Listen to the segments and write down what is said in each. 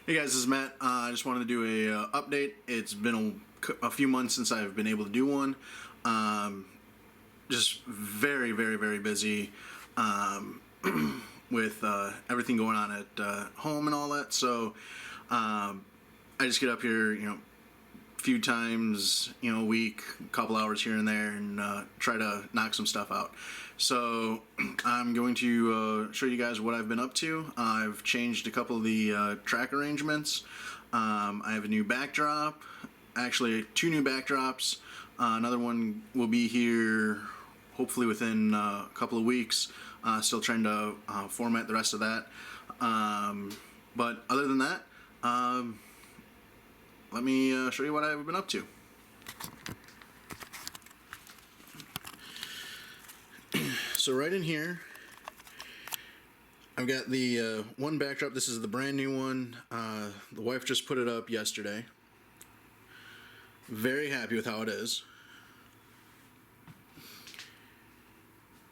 Hey guys, this is Matt. I just wanted to do a update. It's been a few months since I've been able to do one. Um, just very, very, very busy um, with everything going on at home and all that. So I just get up here, a few times, a week, a couple hours here and there, and try to knock some stuff out. So I'm going to show you guys what I've been up to. I've changed a couple of the track arrangements. I have a new backdrop, actually two new backdrops. Another one will be here hopefully within a couple of weeks. Still trying to format the rest of that. But other than that, let me show you what I've been up to. So right in here, I've got the one backdrop. This is the brand new one. The wife just put it up yesterday. Very happy with how it is.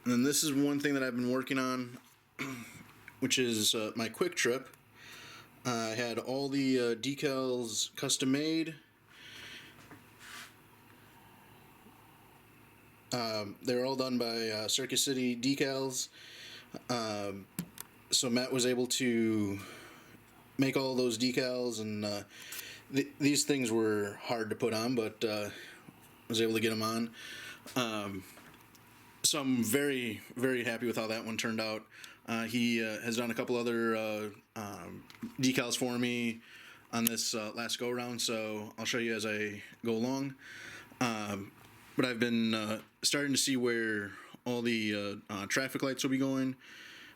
And then this is one thing that I've been working on, which is my quick trip. I had all the decals custom made. They're all done by Circus City Decals. So Matt was able to make all those decals, and these things were hard to put on, but was able to get them on. So I'm very, very happy with how that one turned out. He has done a couple other decals for me on this last go around, so I'll show you as I go along. But I've been starting to see where all the traffic lights will be going.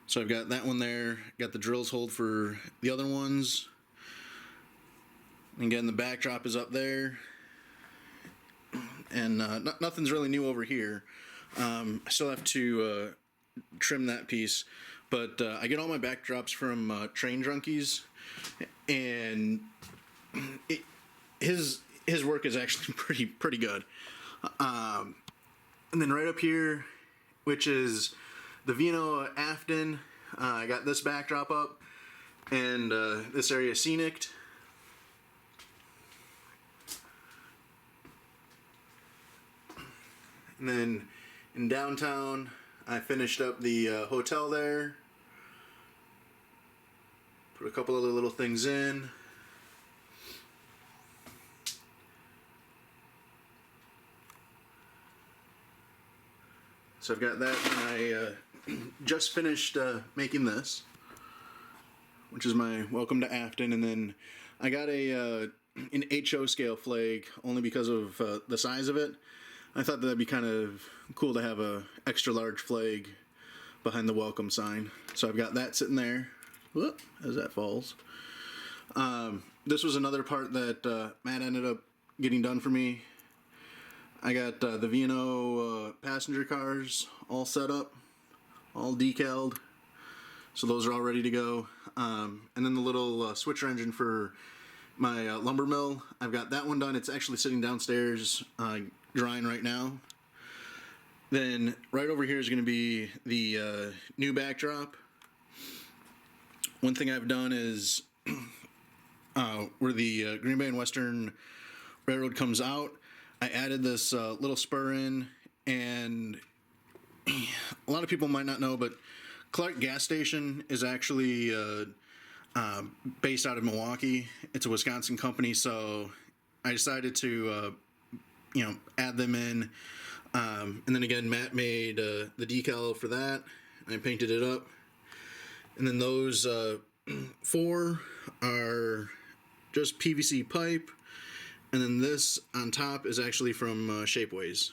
So I've got that one there, got the drills hold for the other ones. And again, the backdrop is up there. And nothing's really new over here. I still have to trim that piece. But I get all my backdrops from Train Junkies. And his work is actually pretty good. And then right up here, which is the Vino Afton, I got this backdrop up, and this area scenic. And then in downtown, I finished up the hotel there. Put a couple other little things in. So I've got that, and I just finished making this, which is my Welcome to Afton, and then I got an HO scale flag only because of the size of it. I thought that'd be kind of cool to have a extra large flag behind the welcome sign. So I've got that sitting there. Whoop, as that falls. This was another part that Matt ended up getting done for me. I got the Vino passenger cars all set up, all decaled, so those are all ready to go. And then the little switcher engine for my lumber mill, I've got that one done. It's actually sitting downstairs drying right now. Then right over here is going to be the new backdrop. One thing I've done is where the Green Bay and Western Railroad comes out, I added this little spur in, and a lot of people might not know, but Clark Gas Station is actually based out of Milwaukee. It's a Wisconsin company, so I decided to add them in. And then again, Matt made the decal for that. I painted it up. And then those four are just PVC pipe. And then this on top is actually from Shapeways.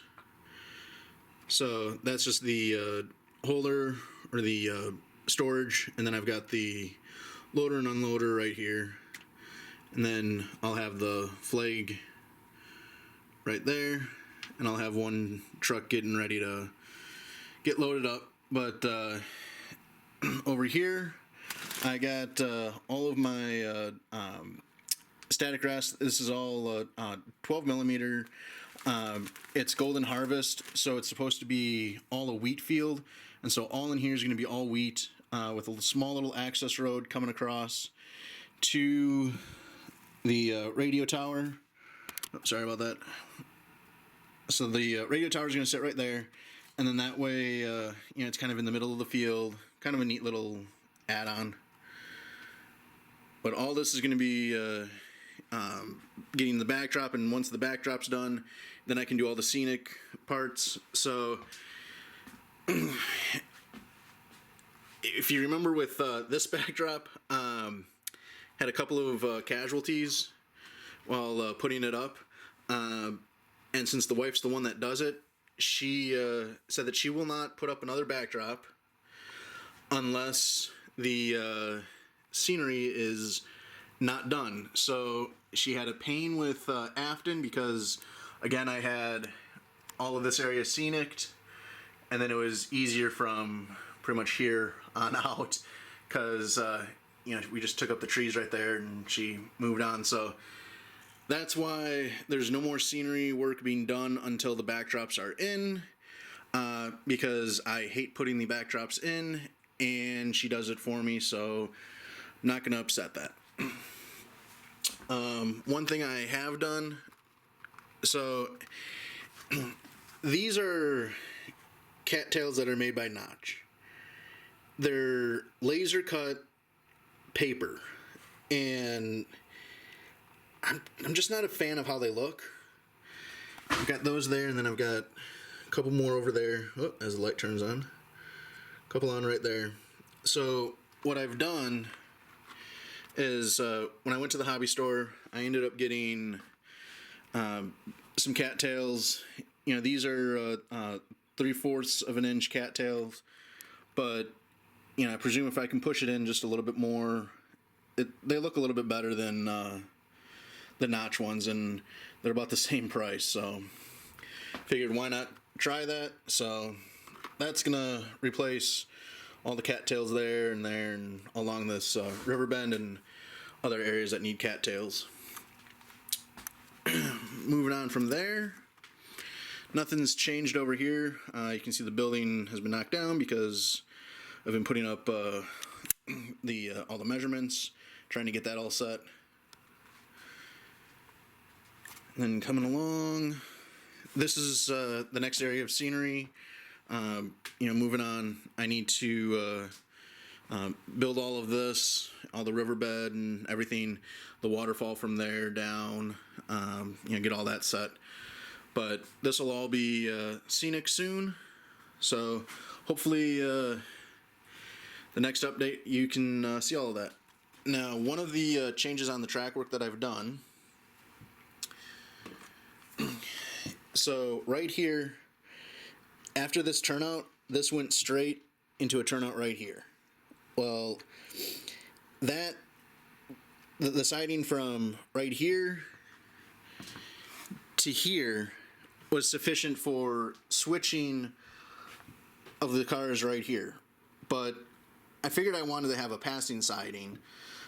So that's just the holder or the storage, and then I've got the loader and unloader right here. And then I'll have the flag right there, and I'll have one truck getting ready to get loaded up. But over here, I got all of my static grass. This is all 12 millimeter. It's Golden Harvest, so it's supposed to be all a wheat field, and so all in here is going to be all wheat with a small little access road coming across to the radio tower. Oh, sorry about that. So the radio tower is going to sit right there, and then that way, it's kind of in the middle of the field. Kind of a neat little add-on. But all this is going to be getting the backdrop, and once the backdrop's done, then I can do all the scenic parts. So if you remember with this backdrop, had a couple of casualties while putting it up, and since the wife's the one that does it, she said that she will not put up another backdrop unless the scenery is not done. So she had a pain with Afton because, again, I had all of this area scenic, and then it was easier from pretty much here on out because we just took up the trees right there and she moved on. So that's why there's no more scenery work being done until the backdrops are in, because I hate putting the backdrops in, and she does it for me, so I'm not going to upset that. One thing I have done, so these are cattails that are made by Notch. They're laser cut paper, and I'm just not a fan of how they look. I've got those there, and then I've got a couple more over there. Oh, as the light turns on. A couple on right there. So what I've done is when I went to the hobby store, I ended up getting some cattails. These are 3/4 of an inch cattails, but I presume if I can push it in just a little bit more, they look a little bit better than the Notch ones, and they're about the same price. So figured why not try that. So that's gonna replace all the cattails there and along this river bend and other areas that need cattails. Moving on from there, nothing's changed over here. You can see the building has been knocked down because I've been putting up all the measurements, trying to get that all set. And then coming along, this is the next area of scenery. Moving on, I need to build all of this, all the riverbed and everything, the waterfall from there down, get all that set. But this will all be scenic soon, so hopefully the next update you can see all of that. Now, one of the changes on the track work that I've done, so right here, after this turnout, this went straight into a turnout right here. Well, the siding from right here to here was sufficient for switching of the cars right here. But I figured I wanted to have a passing siding,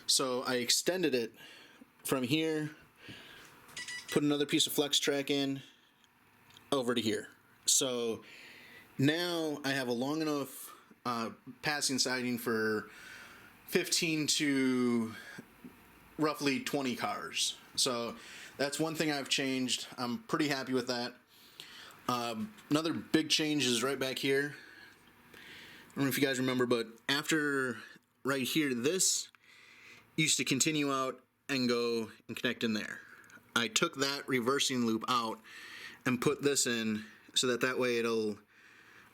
so I extended it from here, put another piece of flex track in, over to here. So now I have a long enough passing siding for 15 to roughly 20 cars. So that's one thing I've changed. I'm pretty happy with that. Another big change is right back here. I don't know if you guys remember, but after right here, this used to continue out and go and connect in there. I took that reversing loop out and put this in so that way it'll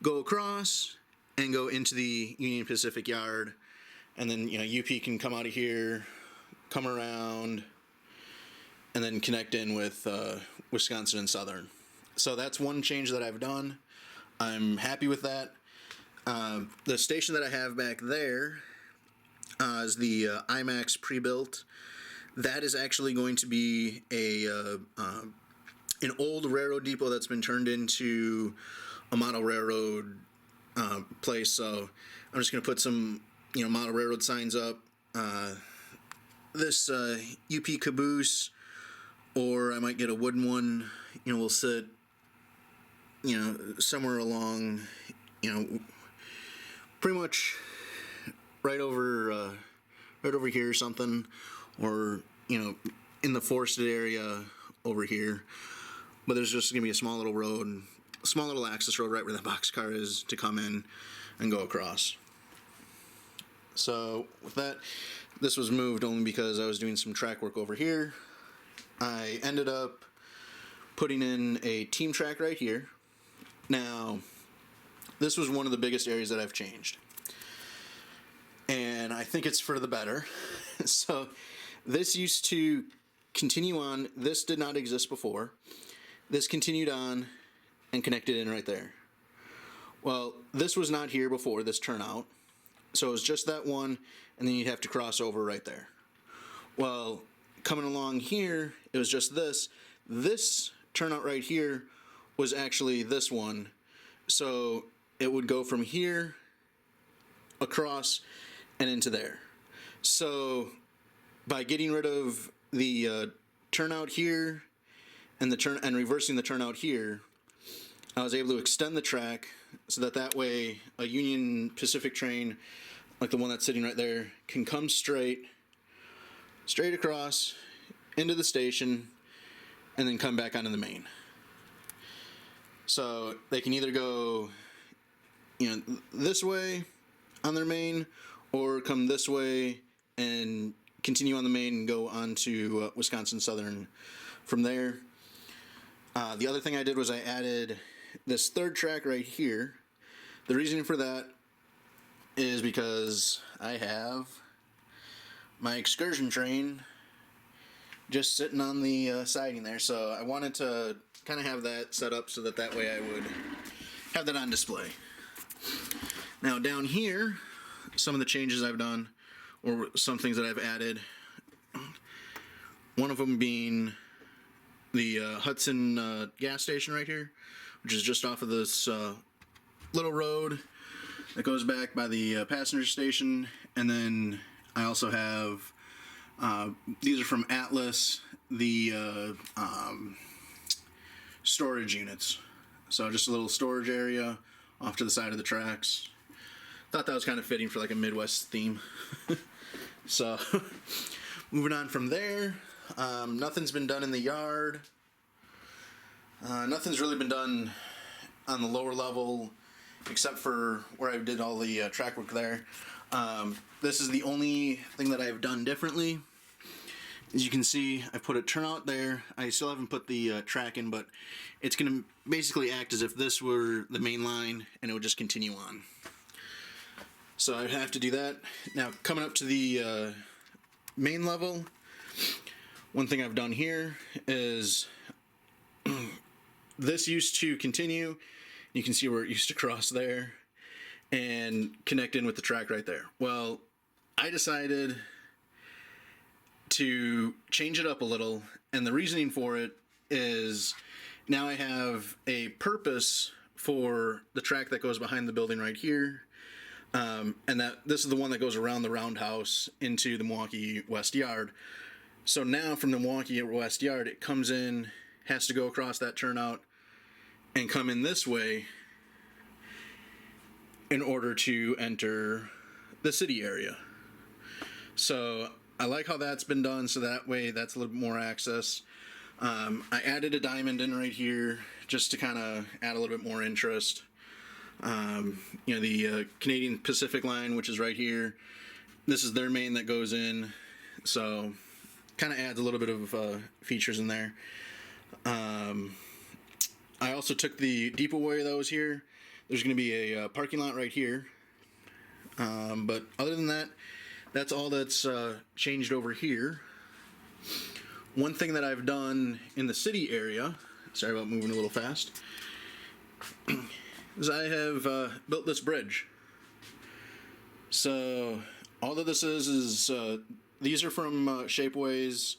go across and go into the Union Pacific yard, and then UP can come out of here, come around, and then connect in with Wisconsin and Southern. So that's one change that I've done. I'm happy with that. The station that I have back there is the IMAX pre-built. That is actually going to be an old railroad depot that's been turned into a model railroad place. So I'm just going to put some model railroad signs up. This UP caboose, or I might get a wooden one, will sit somewhere along, pretty much right over here or something, or, you know, in the forested area over here. But there's just going to be a small little road, a small little access road right where the boxcar is to come in and go across. So with that, this was moved only because I was doing some track work over here. I ended up putting in a team track right here. Now, this was one of the biggest areas that I've changed. And I think it's for the better. So this used to continue on. This did not exist before. This continued on and connected in right there. Well, this was not here before, this turnout. So it was just that one, and then you'd have to cross over right there. Well, coming along here, it was just this. This turnout right here was actually this one. So it would go from here across and into there. So by getting rid of the turnout here and reversing the turnout here, I was able to extend the track so that way a Union Pacific train, like the one that's sitting right there, can come straight across into the station and then come back onto the main. So they can either go, you know, this way on their main, or come this way and continue on the main and go on to Wisconsin Southern from there. The other thing I did was I added this third track right here. The reason for that is because I have my excursion train just sitting on the siding there, so I wanted to kind of have that set up so that way I would have that on display. Now down here, some of the changes I've done, or some things that I've added, one of them being the Hudson gas station right here, which is just off of this little road that goes back by the passenger station. And then I also have, these are from Atlas, the storage units. So just a little storage area off to the side of the tracks. Thought that was kind of fitting for like a Midwest theme. So moving on from there, nothing's been done in the yard. Nothing's really been done on the lower level except for where I did all the track work there. This is the only thing that I've done differently. As you can see, I put a turnout there. I still haven't put the track in, but it's going to basically act as if this were the main line and it would just continue on. So I have to do that. Now, coming up to the main level, one thing I've done here is this used to continue. You can see where it used to cross there and connect in with the track right there. Well, I decided to change it up a little, and the reasoning for it is now I have a purpose for the track that goes behind the building right here, and that this is the one that goes around the roundhouse into the Milwaukee West Yard. So now from the Milwaukee West Yard, it comes in, has to go across that turnout and come in this way in order to enter the city area. So I like how that's been done, so that way that's a little bit more access. I added a diamond in right here just to kind of add a little bit more interest. You know, the Canadian Pacific line, which is right here, this is their main that goes in, so kind of adds a little bit of features in there. I also took the depot way that was here. There's going to be a parking lot right here, but other than that, that's all that's changed over here. One thing that I've done in the city area, sorry about moving a little fast, is I have built this bridge. So all that this is these are from Shapeways.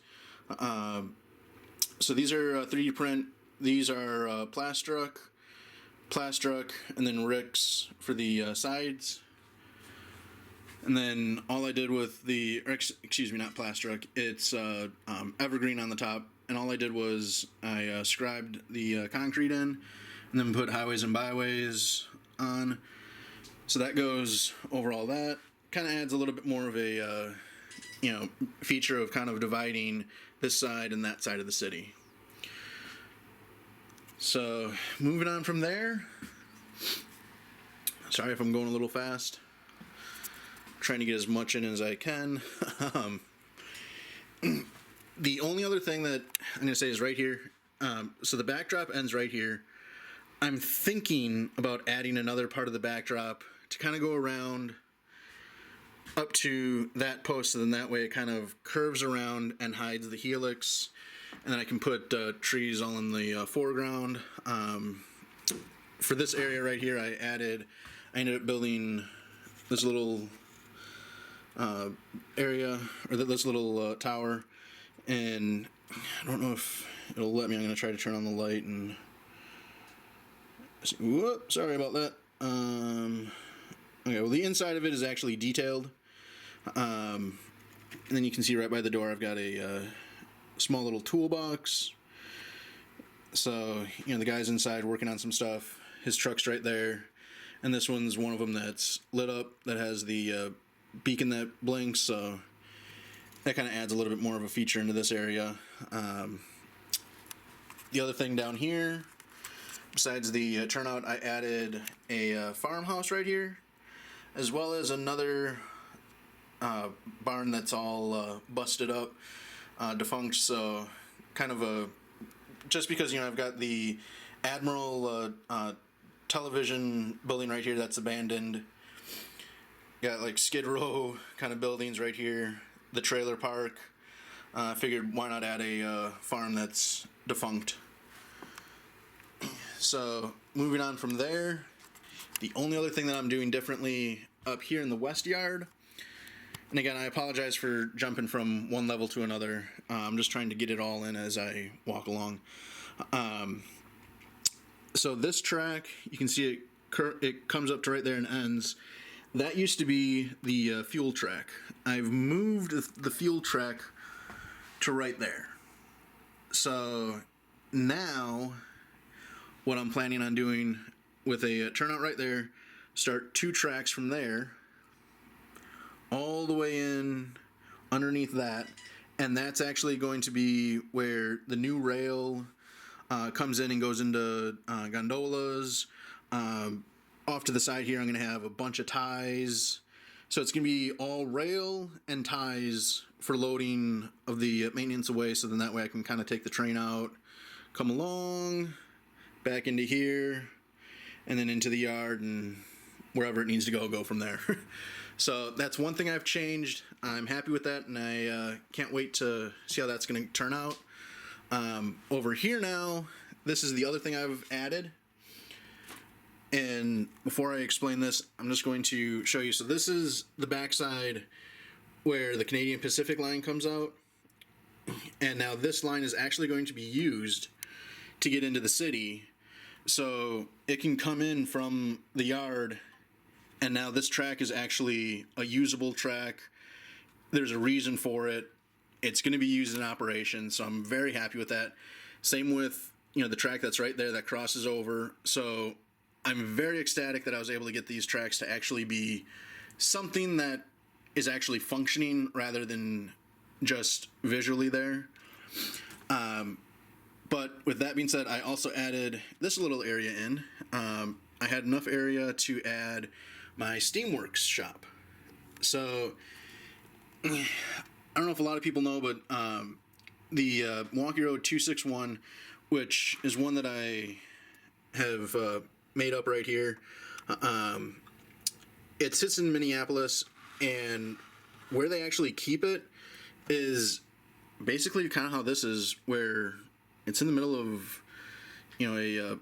So these are 3D print. These are Plastruck, and then Ricks for the sides. And then all I did with the, excuse me, not Plastruck, it's Evergreen on the top. And all I did was I scribed the concrete in, and then put highways and byways on. So that goes over all that. Kind of adds a little bit more of a feature of kind of dividing this side and that side of the city. So moving on from there, sorry if I'm going a little fast, trying to get as much in as I can. The only other thing that I'm going to say is right here. So the backdrop ends right here. I'm thinking about adding another part of the backdrop to kind of go around up to that post, and then that way it kind of curves around and hides the helix, and then I can put trees all in the foreground. For this area right here, I ended up building this little area, or this little tower, and I don't know if it'll let me. I'm going to try to turn on the light and whoop, sorry about that. Okay, well, the inside of it is actually detailed. And then you can see right by the door I've got a small little toolbox. So, the guy's inside working on some stuff. His truck's right there. And this one's one of them that's lit up, that has the beacon that blinks. So that kind of adds a little bit more of a feature into this area. The other thing down here, besides the turnout, I added a farmhouse right here, as well as another barn that's all busted up, defunct. So kind of just because I've got the Admiral television building right here that's abandoned, got like Skid Row kind of buildings right here, the trailer park. Figured why not add a farm that's defunct. So moving on from there, the only other thing that I'm doing differently up here in the west yard, and again, I apologize for jumping from one level to another. I'm just trying to get it all in as I walk along. So this track, you can see it comes up to right there and ends. That used to be the fuel track. I've moved the fuel track to right there. So now what I'm planning on doing with a turnout right there, start 2 tracks from there all the way in underneath that, and that's actually going to be where the new rail comes in and goes into gondolas. Off to the side here I'm going to have a bunch of ties, so it's going to be all rail and ties for loading of the maintenance away, so then that way I can kind of take the train out, come along, back into here, and then into the yard, and wherever it needs to go from there. So that's one thing I've changed. I'm happy with that, and I can't wait to see how that's going to turn out. Over here now, this is the other thing I've added. And before I explain this, I'm just going to show you. So this is the backside where the Canadian Pacific line comes out. And now this line is actually going to be used to get into the city. So it can come in from the yard, and now this track is actually a usable track. There's a reason for it. It's going to be used in operation, so I'm very happy with that. Same with the track that's right there that crosses over. So I'm very ecstatic that I was able to get these tracks to actually be something that is actually functioning rather than just visually there. But with that being said, I also added this little area in. I had enough area to add my Steamworks shop. So I don't know if a lot of people know, but the Milwaukee Road 261, which is one that I have made up right here, it sits in Minneapolis, and where they actually keep it is basically kind of how this is, where it's in the middle of a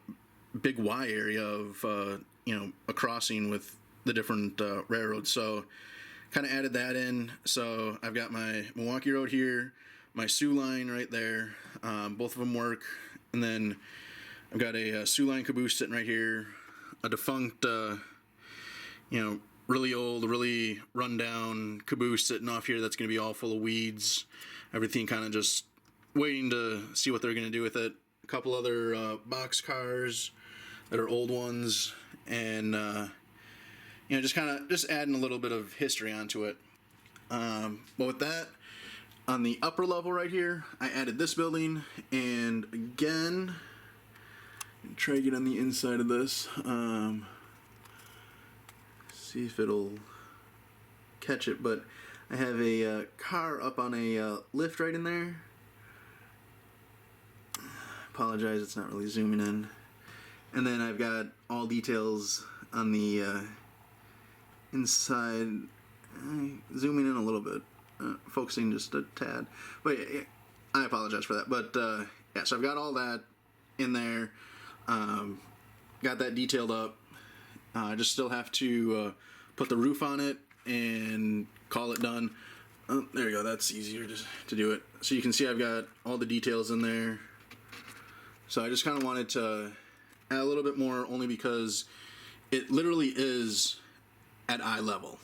big Y area of a crossing with the different railroads. So kind of added that in. So I've got my Milwaukee Road here, my Sioux line right there. Both of them work. And then I've got a Sioux line caboose sitting right here, a defunct really old, really rundown caboose sitting off here that's going to be all full of weeds. Everything kind of just waiting to see what they're going to do with it. A couple other box cars that are old ones, and just adding a little bit of history onto it. But with that, on the upper level right here, I added this building, and again, try to get on the inside of this. See if it'll catch it, but I have a car up on a lift right in there. Apologize, it's not really zooming in. And then I've got all details on the inside. Zooming in a little bit, focusing just a tad. But yeah, I apologize for that. But yeah, so I've got all that in there. Got that detailed up. I just still have to put the roof on it and call it done. Oh, there you go. That's easier to do it. So you can see I've got all the details in there. So I just kind of wanted to add a little bit more, only because it literally is at eye level.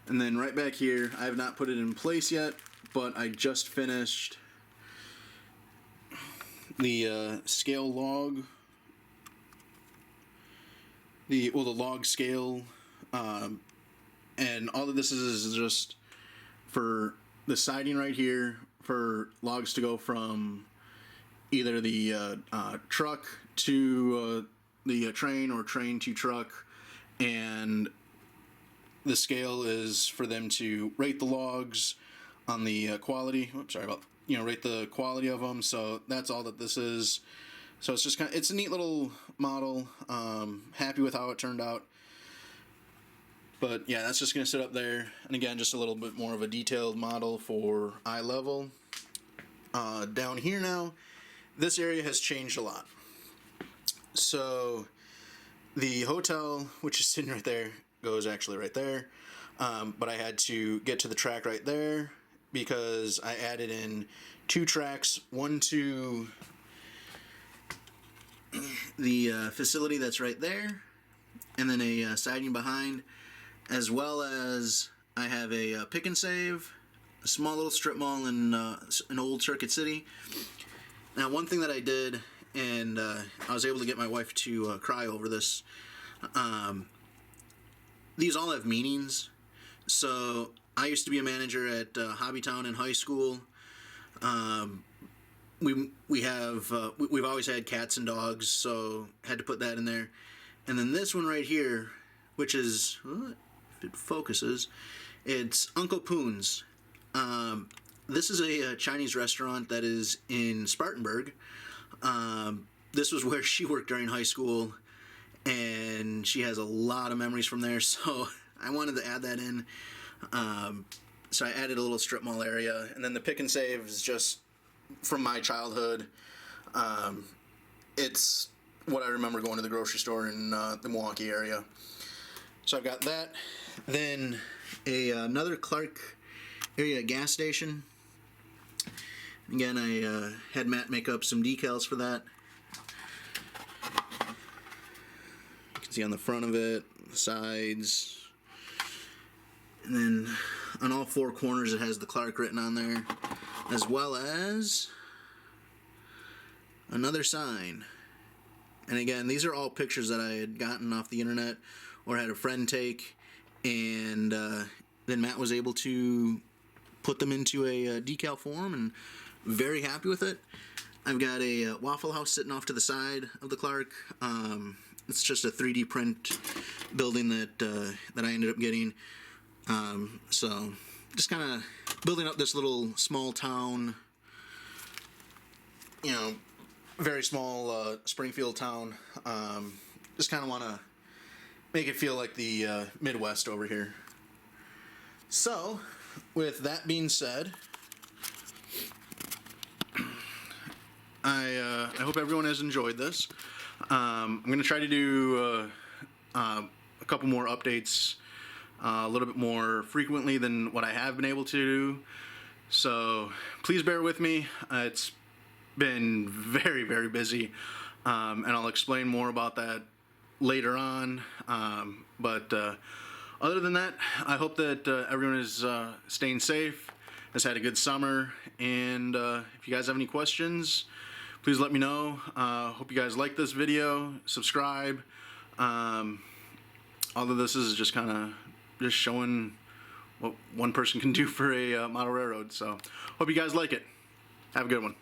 And then right back here, I have not put it in place yet, but I just finished the scale log. The log scale, and all of this is just for the siding right here, for logs to go from either the truck to the train, or train to truck, and the scale is for them to rate the logs on the quality. Oops, sorry about, rate the quality of them. So that's all that this is. So it's just it's a neat little model. Happy with how it turned out. But yeah, that's just gonna sit up there. And again, just a little bit more of a detailed model for eye level. Down here now, this area has changed a lot. So the hotel, which is sitting right there, goes actually right there. But I had to get to the track right there because I added in 2 tracks, one to the facility that's right there, and then a siding behind, as well as I have a pick and save, a small little strip mall in an old Circuit City. Now, one thing that I did, and I was able to get my wife to cry over this, these all have meanings. So I used to be a manager at Hobbytown in high school. We've always had cats and dogs, so had to put that in there. And then this one right here, which is, if it focuses, it's Uncle Poon's. This is a Chinese restaurant that is in Spartanburg. This was where she worked during high school, and she has a lot of memories from there, so I wanted to add that in. So I added a little strip mall area, and then the pick and save is just from my childhood. It's what I remember going to the grocery store in the Milwaukee area. So I've got that. Then another Clark area gas station. Again, I had Matt make up some decals for that. You can see on the front of it, the sides, and then on all 4 corners it has the Clark written on there, as well as another sign. And again, these are all pictures that I had gotten off the internet or had a friend take, and then Matt was able to put them into a decal form, and very happy with it. I've got a Waffle House sitting off to the side of the Clark. It's just a 3D print building that I ended up getting. So just kind of building up this little small town, very small Springfield town. Just kind of want to make it feel like the Midwest over here. So, with that being said, I hope everyone has enjoyed this. I'm going to try to do a couple more updates a little bit more frequently than what I have been able to do. So please bear with me. It's been very, very busy, and I'll explain more about that later on. But other than that, I hope that everyone is staying safe, has had a good summer, and if you guys have any questions, please let me know. Hope you guys like this video. Subscribe. All of this is just kind of just showing what one person can do for a model railroad. So hope you guys like it. Have a good one.